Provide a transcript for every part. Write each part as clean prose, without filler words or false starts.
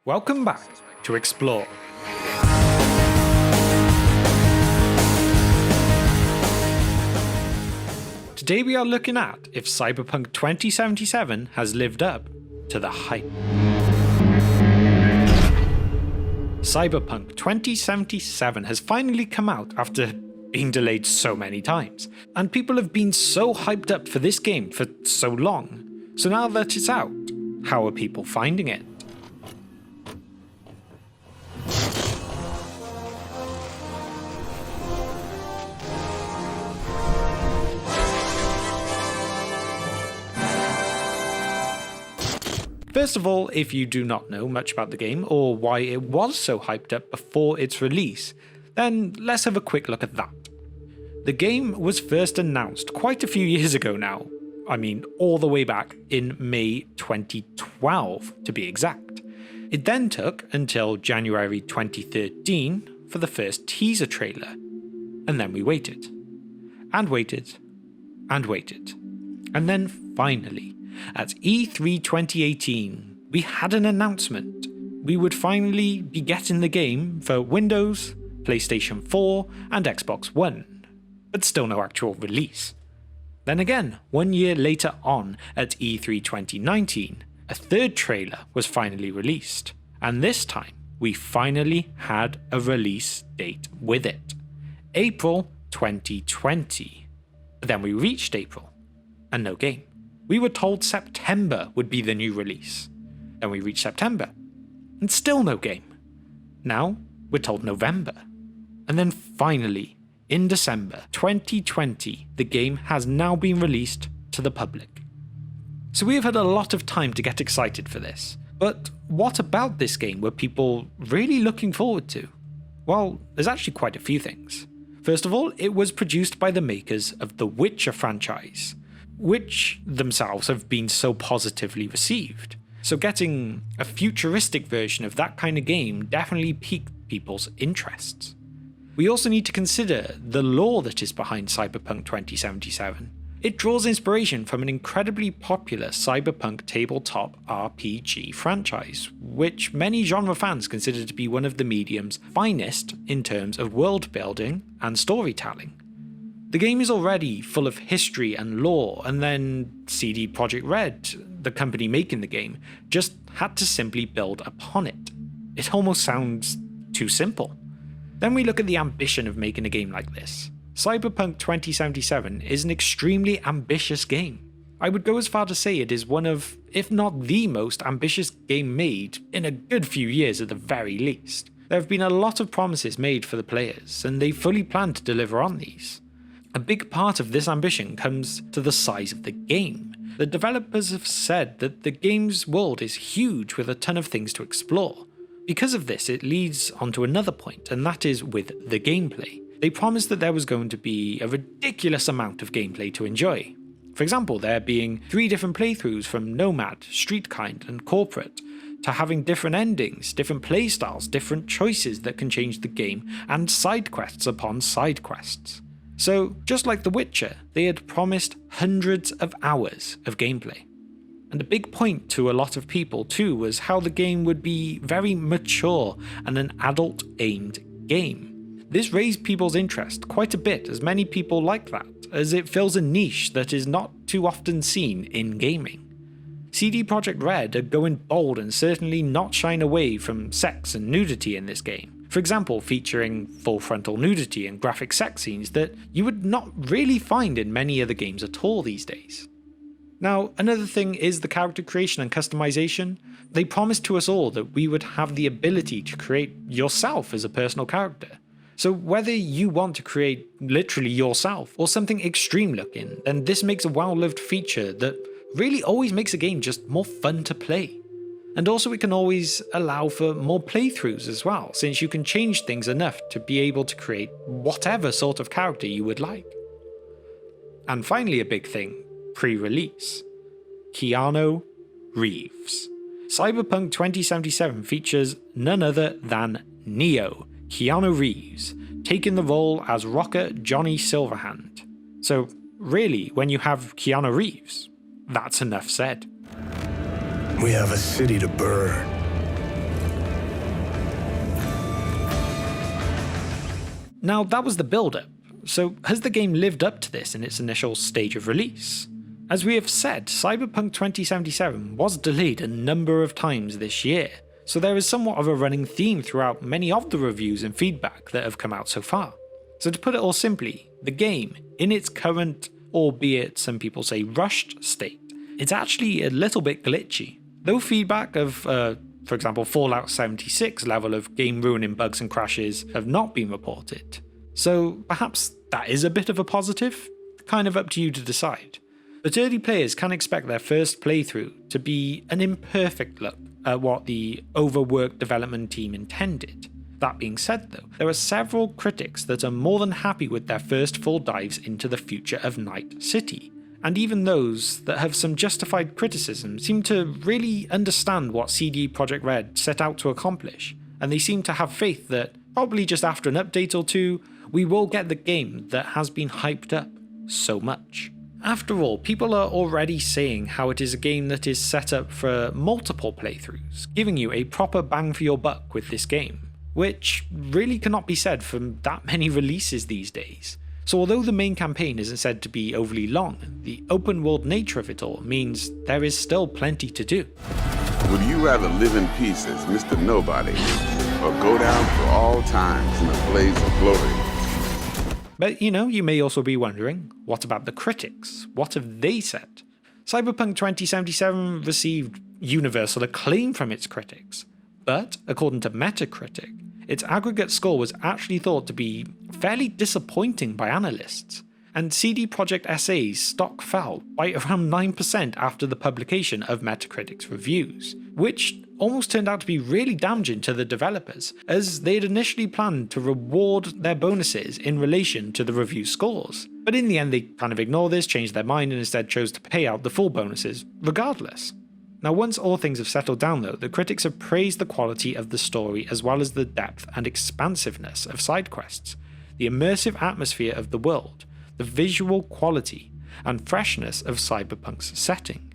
Welcome back to Explore. Today we are looking at if Cyberpunk 2077 has lived up to the hype. Cyberpunk 2077 has finally come out after being delayed so many times, and people have been so hyped up for this game for so long. So now that it's out, how are people finding it? First of all, if you do not know much about the game or why it was so hyped up before its release, then let's have a quick look at that. The game was first announced quite a few years ago now. I mean, all the way back in May 2012 to be exact. It then took until January 2013 for the first teaser trailer. And then we waited. And waited. And waited. And then finally, at E3 2018, we had an announcement. We would finally be getting the game for Windows, PlayStation 4 and Xbox One, but still no actual release. Then again, 1 year later on at E3 2019, a third trailer was finally released, and this time we finally had a release date with it. April 2020. But then we reached April, and no game. We were told September would be the new release. Then we reached September, and still no game. Now we're told November. And then finally, in December 2020, the game has now been released to the public. So we have had a lot of time to get excited for this. But what about this game were people really looking forward to? Well, there's actually quite a few things. First of all, it was produced by the makers of the Witcher franchise, which themselves have been so positively received. So getting a futuristic version of that kind of game definitely piqued people's interests. We also need to consider the lore that is behind Cyberpunk 2077. It draws inspiration from an incredibly popular cyberpunk tabletop RPG franchise, which many genre fans consider to be one of the medium's finest in terms of world building and storytelling. The game is already full of history and lore, and then CD Projekt Red, the company making the game, just had to simply build upon it. It almost sounds too simple. Then we look at the ambition of making a game like this. Cyberpunk 2077 is an extremely ambitious game. I would go as far to say it is one of, if not the most ambitious game made in a good few years at the very least. There have been a lot of promises made for the players, and they fully plan to deliver on these. A big part of this ambition comes to the size of the game. The developers have said that the game's world is huge with a ton of things to explore. Because of this, it leads onto another point, and that is with the gameplay. They promised that there was going to be a ridiculous amount of gameplay to enjoy. For example, there being 3 different playthroughs from Nomad, Streetkind, and Corporate, to having different endings, different playstyles, different choices that can change the game, and side quests upon side quests. So, just like The Witcher, they had promised hundreds of hours of gameplay. And a big point to a lot of people too was how the game would be very mature and an adult-aimed game. This raised people's interest quite a bit, as many people like that, as it fills a niche that is not too often seen in gaming. CD Projekt Red are going bold and certainly not shying away from sex and nudity in this game. For example, featuring full frontal nudity and graphic sex scenes that you would not really find in many other games at all these days. Now, another thing is the character creation and customization. They promised to us all that we would have the ability to create yourself as a personal character. So whether you want to create literally yourself or something extreme looking, then this makes a well-lived feature that really always makes a game just more fun to play. And also it can always allow for more playthroughs as well, since you can change things enough to be able to create whatever sort of character you would like. And finally a big thing, pre-release. Keanu Reeves. Cyberpunk 2077 features none other than Neo, Keanu Reeves, taking the role as rocker Johnny Silverhand. So really, when you have Keanu Reeves, that's enough said. We have a city to burn. Now that was the build-up, so has the game lived up to this in its initial stage of release? As we have said, Cyberpunk 2077 was delayed a number of times this year, so there is somewhat of a running theme throughout many of the reviews and feedback that have come out so far. So to put it all simply, the game, in its current, albeit some people say rushed state, it's actually a little bit glitchy. Though feedback of, for example, Fallout 76 level of game ruining bugs and crashes have not been reported. So perhaps that is a bit of a positive? Kind of up to you to decide. But early players can expect their first playthrough to be an imperfect look at what the overworked development team intended. That being said though, there are several critics that are more than happy with their first full dives into the future of Night City, and even those that have some justified criticism seem to really understand what CD Projekt Red set out to accomplish, and they seem to have faith that, probably just after an update or two, we will get the game that has been hyped up so much. After all, people are already saying how it is a game that is set up for multiple playthroughs, giving you a proper bang for your buck with this game, which really cannot be said for that many releases these days. So although the main campaign isn't said to be overly long, the open world nature of it all means there is still plenty to do. Would you rather live in peace as Mr. Nobody, or go down for all times in a blaze of glory? But you may also be wondering, what about the critics? What have they said? Cyberpunk 2077 received universal acclaim from its critics, but according to Metacritic, its aggregate score was actually thought to be fairly disappointing by analysts, and CD Projekt SA's stock fell by around 9% after the publication of Metacritic's reviews, which almost turned out to be really damaging to the developers, as they had initially planned to reward their bonuses in relation to the review scores. But in the end they kind of ignored this, changed their mind, and instead chose to pay out the full bonuses regardless. Now once all things have settled down though, the critics have praised the quality of the story as well as the depth and expansiveness of side quests, the immersive atmosphere of the world, the visual quality and freshness of Cyberpunk's setting.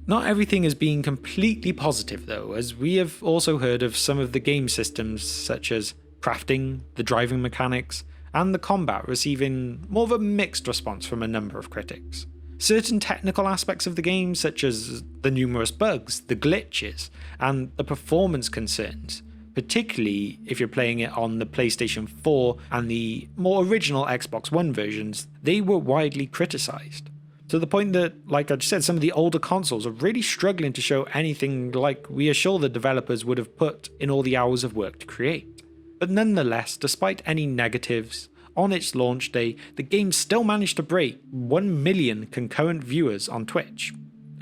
Not everything has been completely positive though, as we have also heard of some of the game systems such as crafting, the driving mechanics, and the combat receiving more of a mixed response from a number of critics. Certain technical aspects of the game, such as the numerous bugs, the glitches, and the performance concerns, particularly if you're playing it on the PlayStation 4 and the more original Xbox One versions, they were widely criticised. To the point that, like I just said, some of the older consoles are really struggling to show anything like we are sure the developers would have put in all the hours of work to create. But nonetheless, despite any negatives, on its launch day, the game still managed to break 1 million concurrent viewers on Twitch.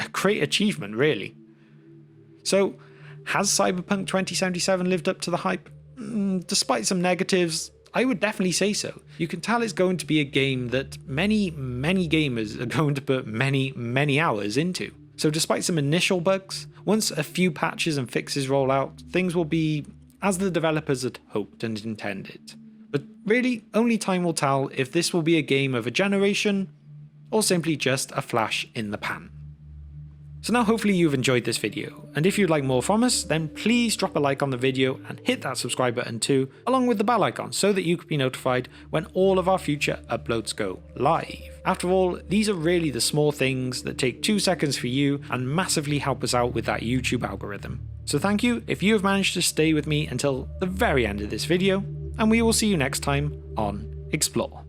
A great achievement, really. So, has Cyberpunk 2077 lived up to the hype? Despite some negatives, I would definitely say so. You can tell it's going to be a game that many gamers are going to put many hours into. So despite some initial bugs, once a few patches and fixes roll out, things will be as the developers had hoped and intended. But really, only time will tell if this will be a game of a generation, or simply just a flash in the pan. So now hopefully you've enjoyed this video, and if you'd like more from us, then please drop a like on the video and hit that subscribe button too, along with the bell icon so that you can be notified when all of our future uploads go live. After all, these are really the small things that take 2 seconds for you and massively help us out with that YouTube algorithm. So thank you if you have managed to stay with me until the very end of this video, and we will see you next time on Explore.